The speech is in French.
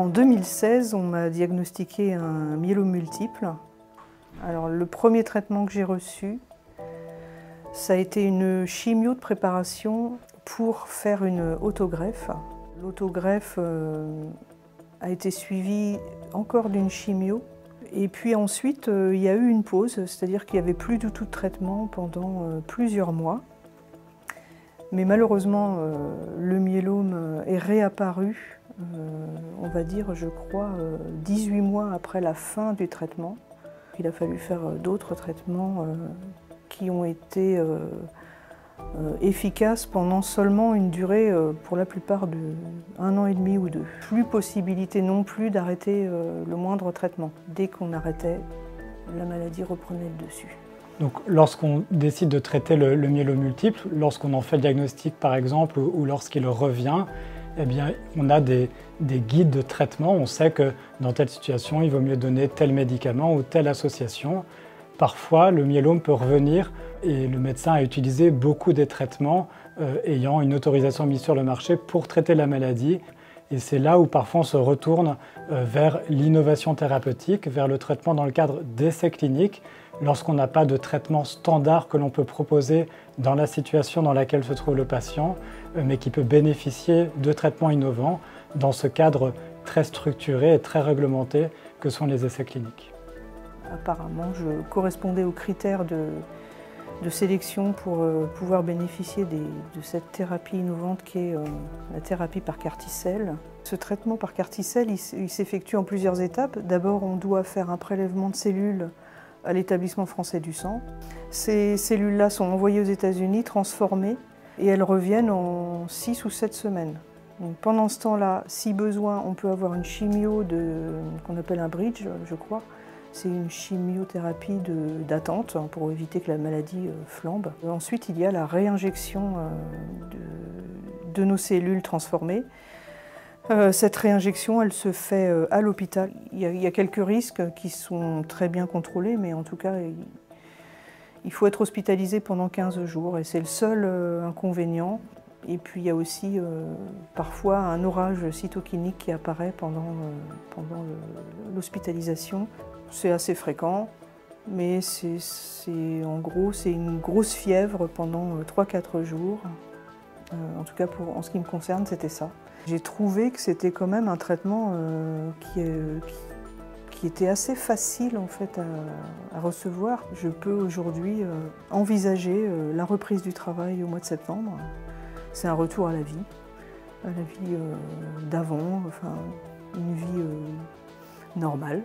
En 2016, on m'a diagnostiqué un myélome multiple. Alors, le premier traitement que j'ai reçu, ça a été une chimio de préparation pour faire une autogreffe. L'autogreffe a été suivie encore d'une chimio. Et puis ensuite, il y a eu une pause, c'est-à-dire qu'il n'y avait plus du tout de traitement pendant plusieurs mois. Mais malheureusement, le myélome est réapparu, on va dire, je crois, 18 mois après la fin du traitement. Il a fallu faire d'autres traitements qui ont été efficaces pendant seulement une durée, pour la plupart, de 1 an et demi ou 2. Plus possibilité non plus d'arrêter le moindre traitement. Dès qu'on arrêtait, la maladie reprenait le dessus. Donc, lorsqu'on décide de traiter le myélome multiple, lorsqu'on en fait le diagnostic par exemple, ou lorsqu'il revient, eh bien, on a des guides de traitement. On sait que dans telle situation, il vaut mieux donner tel médicament ou telle association. Parfois, le myélome peut revenir et le médecin a utilisé beaucoup des traitements ayant une autorisation mise sur le marché pour traiter la maladie. Et c'est là où parfois on se retourne vers l'innovation thérapeutique, vers le traitement dans le cadre d'essais cliniques, lorsqu'on n'a pas de traitement standard que l'on peut proposer dans la situation dans laquelle se trouve le patient, mais qui peut bénéficier de traitements innovants dans ce cadre très structuré et très réglementé que sont les essais cliniques. Apparemment, je correspondais aux critères de sélection pour pouvoir bénéficier de cette thérapie innovante qui est la thérapie par CAR-T-cell. Ce traitement par CAR-T-cell, il s'effectue en plusieurs étapes. D'abord, on doit faire un prélèvement de cellules à l'établissement français du sang. Ces cellules-là sont envoyées aux États-Unis, transformées, et elles reviennent en 6 ou 7 semaines. Donc pendant ce temps-là, si besoin, on peut avoir une chimio qu'on appelle un bridge, je crois. C'est une chimiothérapie d'attente pour éviter que la maladie flambe. Ensuite, il y a la réinjection de nos cellules transformées. Cette réinjection, elle se fait à l'hôpital. Il y a quelques risques qui sont très bien contrôlés, mais en tout cas, il faut être hospitalisé pendant 15 jours et c'est le seul inconvénient. Et puis il y a aussi parfois un orage cytokinique qui apparaît pendant l'hospitalisation. C'est assez fréquent, mais en gros, c'est une grosse fièvre pendant 3-4 jours. En tout cas, en ce qui me concerne, c'était ça. J'ai trouvé que c'était quand même un traitement qui était assez facile en fait, à recevoir. Je peux aujourd'hui envisager la reprise du travail au mois de septembre. C'est un retour à la vie d'avant, enfin, une vie normale.